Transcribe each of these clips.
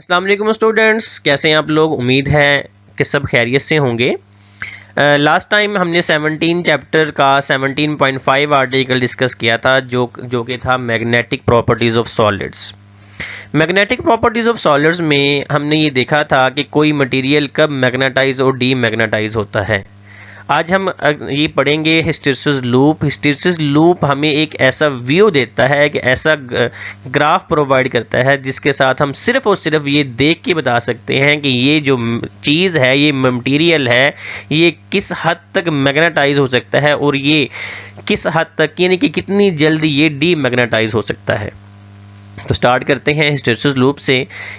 अस्सलाम वालेकुम स्टूडेंट्स, कैसे हैं आप लोग। उम्मीद है कि सब खैरियत से होंगे। लास्ट टाइम हमने 17 चैप्टर का 17.5 आर्टिकल डिस्कस किया था जो कि था magnetic properties of solids. Magnetic properties of solids में हमने ये देखा था कि कोई मटेरियल कब मैग्नेटाइज और डीमैग्नेटाइज होता है। आज हम ये पढ़ेंगे हिस्टैरिसीस लूप। हिस्टैरिसीस लूप हमें एक ऐसा व्यू देता है, एक ऐसा ग्राफ प्रोवाइड करता है जिसके साथ हम सिर्फ और सिर्फ ये देख के बता सकते हैं कि ये जो चीज़ है, ये मटेरियल है, ये किस हद तक मैग्नेटाइज हो सकता है और ये किस हद तक, यानी कि कितनी जल्दी ये डीमैग्नेटाइज हो सकता है। तो स्टार्ट करते हैं हिस्टैरिसीस लूप से।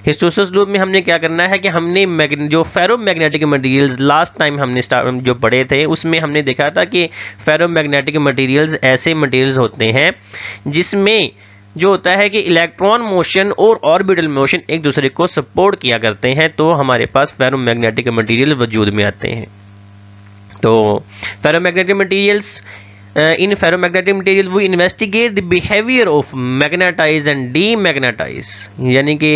हिस्टैरिसीस लूप में हमने क्या करना है कि हमने जो फेरोमैग्नेटिक मटेरियल्स लास्ट टाइम हमने जो पढ़े थे उसमें हमने देखा था कि फेरोमैग्नेटिक मटेरियल्स ऐसे मटेरियल्स होते हैं जिसमें जो होता है कि इलेक्ट्रॉन मोशन और ऑर्बिटल मोशन एक दूसरे को सपोर्ट किया करते हैं, तो हमारे पास फेरोमैग्नेटिक मटेरियल वजूद में आते हैं। तो ferromagnetic materials, in ferromagnetic material we investigate the behavior of magnetize and demagnetize, यानी कि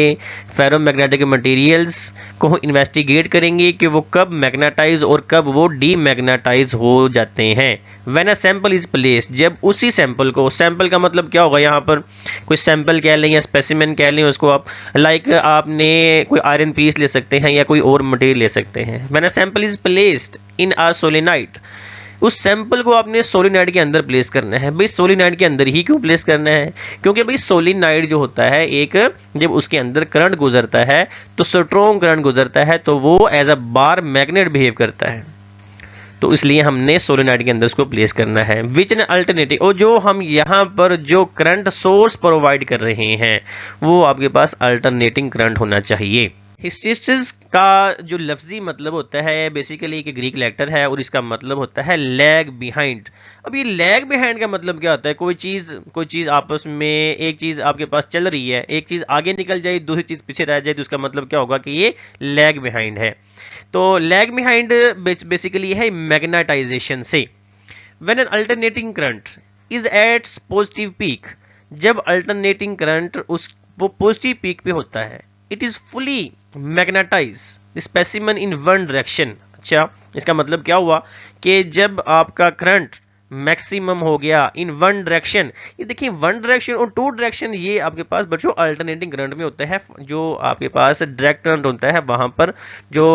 फेरोमैग्नेटिक मटेरियल्स को इन्वेस्टिगेट करेंगे कि वो कब मैग्नेटाइज और कब वो डीमैग्नेटाइज हो जाते हैं। When a sample is placed, जब उसी सैंपल को, सैंपल का मतलब क्या होगा, यहाँ पर कोई सैंपल कह लें या स्पेसिमेन कह लें उसको आप, लाइक आपने कोई आयरन पीस ले सकते हैं या कोई और मटेरियल ले सकते हैं। When a sample is placed in a solenoid, उस सैंपल को आपने सोलिनॉइड के अंदर प्लेस करना है। भाई सोलिनॉइड के अंदर ही क्यों प्लेस करना है? क्योंकि भाई सोलिनॉइड जो होता है, एक जब उसके अंदर करंट गुजरता है तो स्ट्रॉन्ग करंट गुजरता है, तो वो as a bar magnet behave करता है, तो इसलिए हमने सोलिनॉइड के अंदर उसको प्लेस करना है। विच एन अल्टरनेटिव, और जो हम यहाँ पर जो करंट सोर्स प्रोवाइड कर रहे हैं वो आपके पास अल्टरनेटिंग करंट होना चाहिए। हिस्टैरिसीस का जो लफ्जी मतलब होता है बेसिकली एक ग्रीक लेटर है और इसका मतलब होता है लैग बिहाइंड। अब ये लैग बिहाइंड का मतलब क्या होता है? कोई चीज़ आपस में, एक चीज़ आपके पास चल रही है, एक चीज़ आगे निकल जाए, दूसरी चीज़ पीछे रह जाए, तो उसका मतलब क्या होगा कि ये लैग बिहाइंड है। तो लैग बिहाइंड बेसिकली है मैग्नेटाइजेशन से। When an alternating current is at positive peak, जब अल्टरनेटिंग करंट उस वो पॉजिटिव पीक पे होता है, it is fully magnetize specimen in one direction. अच्छा, इसका मतलब क्या हुआ कि जब आपका करंट मैक्सिमम हो गया इन वन डायरेक्शन, ये देखिए वन डायरेक्शन और टू डायरेक्शन ये आपके पास बच्चों अल्टरनेटिंग करंट में होता है। जो आपके पास डायरेक्ट करंट होता है वहां पर जो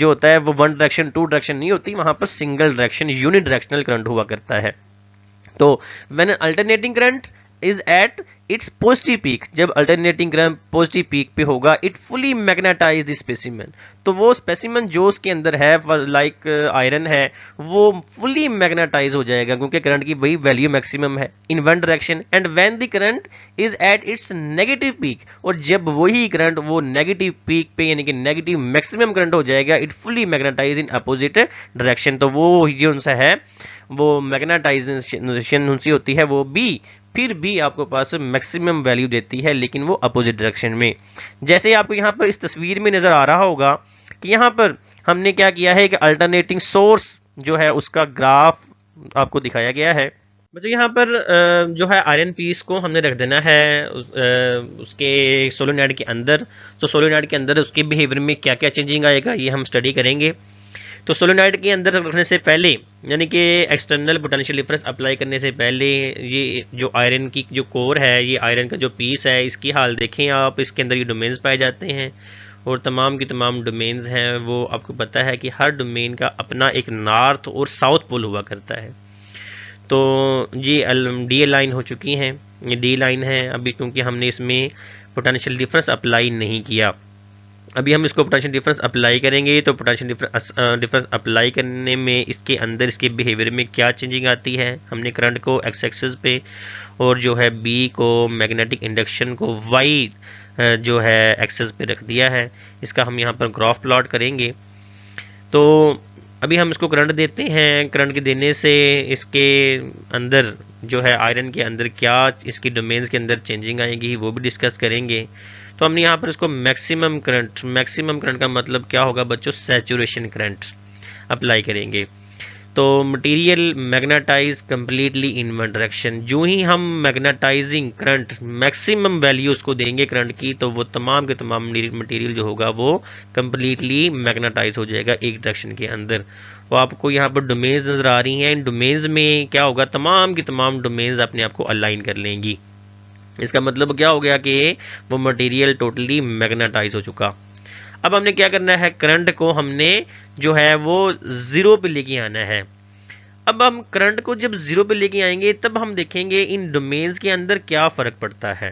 होता है वो वन डायरेक्शन टू डायरेक्शन नहीं होती, वहां पर single direction unidirectional current हुआ करता है। तो when alternating current is at its positive peak, जब अल्टरनेटिंग करंट पॉजिटिव पीक पे होगा, it fully magnetize the specimen, तो वो स्पेसिमेन जो उसके अंदर है लाइक आयरन है वो फुली मैग्नेटाइज हो जाएगा क्योंकि करंट की वही वैल्यू मैक्सिमम है इन one direction. And when the current is at it's negative peak, और जब वही करंट वो नेगेटिव पीक पे यानी कि नेगेटिव मैक्सिमम करंट हो जाएगा, it fully magnetize in opposite direction. तो वो जो सा है वो मैग्नेटाइजेशन उनसी होती है, वो भी फिर भी आपको पास मैक्सिमम वैल्यू देती है, लेकिन वो अपोजिट डायरेक्शन में। जैसे आपको यहाँ पर इस तस्वीर में नजर आ रहा होगा कि यहाँ पर हमने क्या किया है कि अल्टरनेटिंग सोर्स जो है उसका ग्राफ आपको दिखाया गया है। बच्चों यहाँ पर जो है आयरन पीस को हमने रख देना है उसके सोलेनॉइड के अंदर। तो सोलेनॉइड के अंदर उसके बिहेवियर में क्या क्या चेंजिंग आएगा ये हम स्टडी करेंगे। तो सोलेनॉइड के अंदर रखने से पहले, यानी कि एक्सटर्नल पोटेंशियल डिफरेंस अप्लाई करने से पहले, ये जो आयरन की जो कोर है, ये आयरन का जो पीस है, इसकी हाल देखें आप, इसके अंदर ये डोमेन्स पाए जाते हैं और तमाम की तमाम डोमेन्स हैं वो आपको पता है कि हर डोमेन का अपना एक नॉर्थ और साउथ पोल हुआ करता है। तो ये डी लाइन हो चुकी हैं, ये डी लाइन है अभी, क्योंकि हमने इसमें पोटेंशियल डिफरेंस अप्लाई नहीं किया। अभी हम इसको पोटेंशियल डिफरेंस अप्लाई करेंगे। तो पोटेंशियल डिफरेंस अप्लाई करने में इसके अंदर इसके बिहेवियर में क्या चेंजिंग आती है, हमने करंट को एक्स एक्सिस पे और जो है बी को मैग्नेटिक इंडक्शन को वाई जो है एक्सिस पे रख दिया है। इसका हम यहाँ पर ग्राफ प्लॉट करेंगे। तो अभी हम इसको करंट देते हैं। करंट के देने से इसके अंदर जो है आयरन के अंदर क्या इसकी डोमेन्स के अंदर चेंजिंग आएगी वो भी डिस्कस करेंगे। तो हमने यहाँ पर इसको मैक्सिमम करंट का मतलब क्या होगा बच्चों, सैचुरेशन करंट अप्लाई करेंगे। तो material magnetize completely in one direction. जो ही हम मैग्नेटाइजिंग करंट मैक्सिमम वैल्यू उसको देंगे करंट की, तो वो तमाम के तमाम मटेरियल जो होगा वो कम्प्लीटली मैग्नेटाइज हो जाएगा एक डायरेक्शन के अंदर। तो आपको यहाँ पर डोमेन्स नज़र आ रही हैं, इन डोमेन्स में क्या होगा, तमाम की तमाम डोमेन्स अपने आप को अलाइन कर लेंगी। इसका मतलब क्या हो गया कि वो मटेरियल टोटली मैग्नेटाइज हो चुका। अब हमने क्या करना है, करंट को हमने जो है वो ज़ीरो पे लेके आना है। अब हम करंट को जब ज़ीरो पे लेके आएंगे तब हम देखेंगे इन डोमेन्स के अंदर क्या फ़र्क पड़ता है।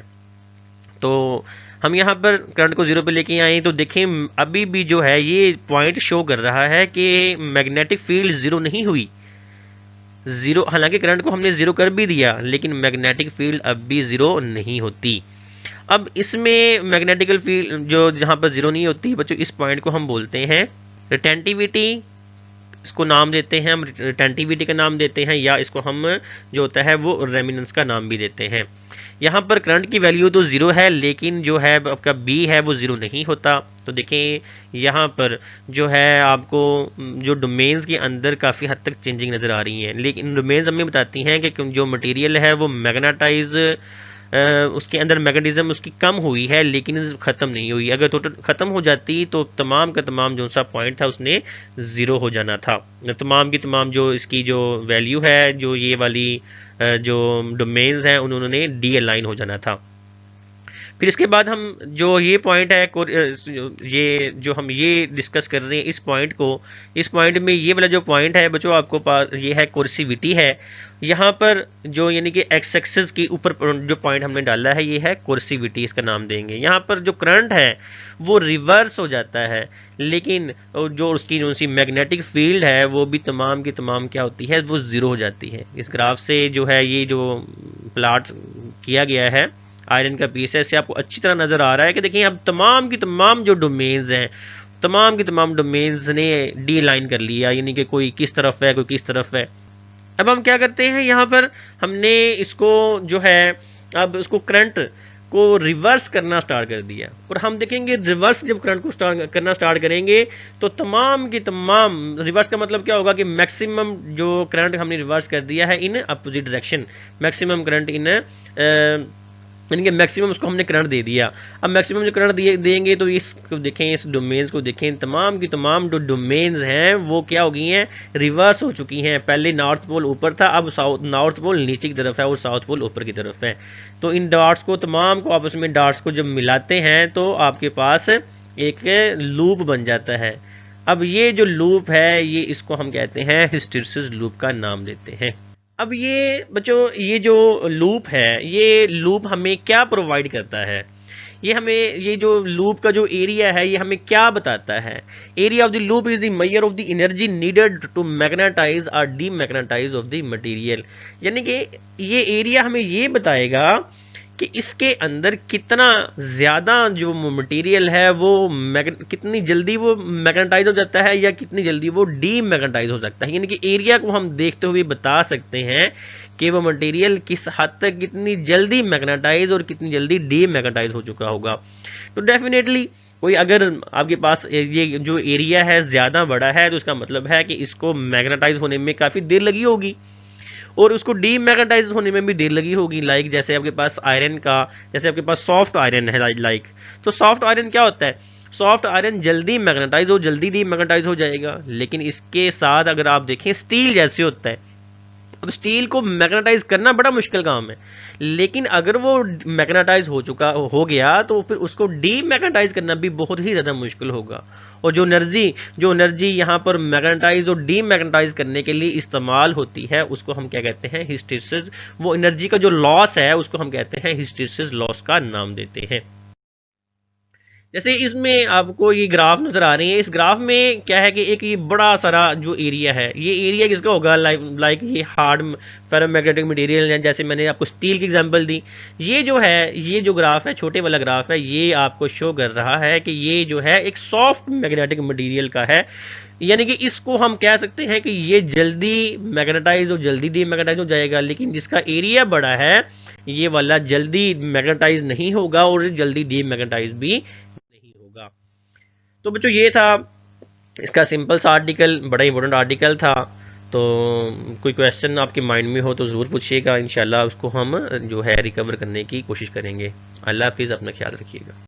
तो हम यहाँ पर करंट को ज़ीरो पे लेके आए तो देखें अभी भी जो है ये पॉइंट शो कर रहा है कि मैग्नेटिक फील्ड ज़ीरो नहीं हुई। ज़ीरो, हालांकि करंट को हमने ज़ीरो कर भी दिया लेकिन मैग्नेटिक फील्ड अब भी ज़ीरो नहीं होती। अब इसमें मैग्नेटिकल फील्ड जो जहाँ पर ज़ीरो नहीं होती बच्चों, इस पॉइंट को हम बोलते हैं रिटेंटिविटी, इसको नाम देते हैं हम रिटेंटिविटी का नाम देते हैं, या इसको हम जो होता है वो रेमिनेंस का नाम भी देते हैं। यहाँ पर करंट की वैल्यू तो ज़ीरो है लेकिन जो है आपका बी है वो ज़ीरो नहीं होता। तो देखें यहाँ पर जो है आपको जो डोमेन्स के अंदर काफ़ी हद तक चेंजिंग नज़र आ रही है, लेकिन डोमेन्स हमें बताती हैं कि जो मटेरियल है वो मैग्नेटाइज उसके अंदर मैग्नेटिज्म उसकी कम हुई है लेकिन ख़त्म नहीं हुई। अगर टोटल ख़त्म हो जाती तो तमाम का तमाम जो सा पॉइंट था उसने ज़ीरो हो जाना था। तमाम की तमाम जो इसकी जो वैल्यू है, जो ये वाली जो डोमेन्स हैं उन्होंने डी अलाइन हो जाना था। फिर इसके बाद हम जो ये पॉइंट है ये जो हम ये डिस्कस कर रहे हैं इस पॉइंट को, इस पॉइंट में ये वाला जो पॉइंट है बच्चों आपको पास ये है कोर्सिविटी है। यहाँ पर जो यानी कि एक्स एक्सिस के ऊपर जो पॉइंट हमने डाला है ये है कोर्सिविटी, इसका नाम देंगे। यहाँ पर जो करंट है वो रिवर्स हो जाता है लेकिन जो उसकी जो सी मैग्नेटिक फील्ड है वो भी तमाम की तमाम क्या होती है, वो ज़ीरो हो जाती है। इस ग्राफ से जो है ये जो प्लाट किया गया है आयरन का पीस है, इससे आपको अच्छी तरह नज़र आ रहा है कि देखिए अब तमाम की तमाम जो डोमेन्स हैं, तमाम की तमाम डोमेन्स ने डी लाइन कर लिया, यानी कि कोई किस तरफ है कोई किस तरफ है। अब हम क्या करते हैं, यहाँ पर हमने इसको जो है अब उसको करंट को रिवर्स करना स्टार्ट कर दिया, और हम देखेंगे रिवर्स जब करंट को करना स्टार्ट करेंगे तो तमाम की तमाम, रिवर्स का मतलब क्या होगा कि मैक्सिमम जो करंट हमने रिवर्स कर दिया है इन opposite direction, maximum current in यानी कि मैक्सिमम उसको हमने करंट दे दिया। अब मैक्सिमम जो करंट देंगे तो इसको देखें, इस डोमेन्स को देखें, तमाम की तमाम जो डोमेन्स हैं वो क्या हो गई हैं, रिवर्स हो चुकी हैं। पहले नॉर्थ पोल ऊपर था, अब नॉर्थ पोल नीचे की तरफ है और साउथ पोल ऊपर की तरफ है। तो इन डॉट्स को तमाम को आपस में डॉट्स को जब मिलाते हैं तो आपके पास एक लूप बन जाता है। अब ये जो लूप है ये इसको हम कहते हैं हिस्टैरिसीस लूप का नाम देते हैं। अब ये बच्चों ये जो लूप है ये लूप हमें क्या प्रोवाइड करता है, ये हमें ये जो लूप का जो एरिया है ये हमें क्या बताता है। Area of the loop is the measure of the energy needed to magnetize और डीमैग्नेटाइज ऑफ द मटेरियल, यानी कि ये एरिया हमें ये बताएगा कि इसके अंदर कितना ज़्यादा जो मटेरियल है वो कितनी जल्दी वो मैग्नेटाइज हो जाता है या कितनी जल्दी वो डीमैग्नेटाइज हो सकता है। यानी कि एरिया को हम देखते हुए बता सकते हैं कि वो मटेरियल किस हद तक कितनी जल्दी मैग्नेटाइज और कितनी जल्दी डीमैग्नेटाइज हो चुका होगा। तो डेफिनेटली कोई अगर आपके पास ये जो एरिया है ज़्यादा बड़ा है तो उसका मतलब है कि इसको मैग्नेटाइज होने में काफ़ी देर लगी होगी और उसको डीमैग्नेटाइज होने में भी देर लगी होगी। लाइक जैसे आपके पास आयरन का, जैसे आपके पास सॉफ्ट आयरन है लाइक, तो सॉफ्ट आयरन क्या होता है, सॉफ्ट आयरन जल्दी मैग्नेटाइज हो जल्दी डीमैग्नेटाइज हो जाएगा। लेकिन इसके साथ अगर आप देखें स्टील जैसे होता है, अब स्टील को मैग्नेटाइज करना बड़ा मुश्किल काम है, लेकिन अगर वो मैग्नेटाइज हो गया तो फिर उसको डीमैग्नेटाइज करना भी बहुत ही ज़्यादा मुश्किल होगा। और जो एनर्जी यहाँ पर मैग्नेटाइज और डीमैग्नेटाइज करने के लिए इस्तेमाल होती है उसको हम क्या कहते हैं, हिस्टैरिसीस। वो एनर्जी का जो लॉस है उसको हम कहते हैं हिस्टैरिसीस लॉस का नाम देते हैं। जैसे इसमें आपको ये ग्राफ नजर आ रही है, इस ग्राफ में क्या है कि एक ये बड़ा सारा जो एरिया है, ये एरिया किसका होगा, लाइक ये हार्ड फेरोमैग्नेटिक मटेरियल है, जैसे मैंने आपको स्टील की एग्जांपल दी। ये जो है, ये जो ग्राफ है, छोटे वाला ग्राफ है, ये आपको शो कर रहा है कि ये जो है एक सॉफ्ट मैग्नेटिक मटेरियल का है, यानी कि इसको हम कह सकते हैं कि ये जल्दी मैग्नेटाइज और जल्दी डीमैग्नेटाइज हो जाएगा। लेकिन जिसका एरिया बड़ा है ये वाला जल्दी मैग्नेटाइज नहीं होगा और जल्दी डीमैग्नेटाइज भी नहीं होगा। तो बच्चों ये था इसका सिंपल सा आर्टिकल, बड़ा इंपॉर्टेंट आर्टिकल था। तो कोई क्वेश्चन आपके माइंड में हो तो ज़रूर पूछिएगा, इंशाल्लाह उसको हम जो है रिकवर करने की कोशिश करेंगे। अल्लाह हाफिज़, अपना ख्याल रखिएगा।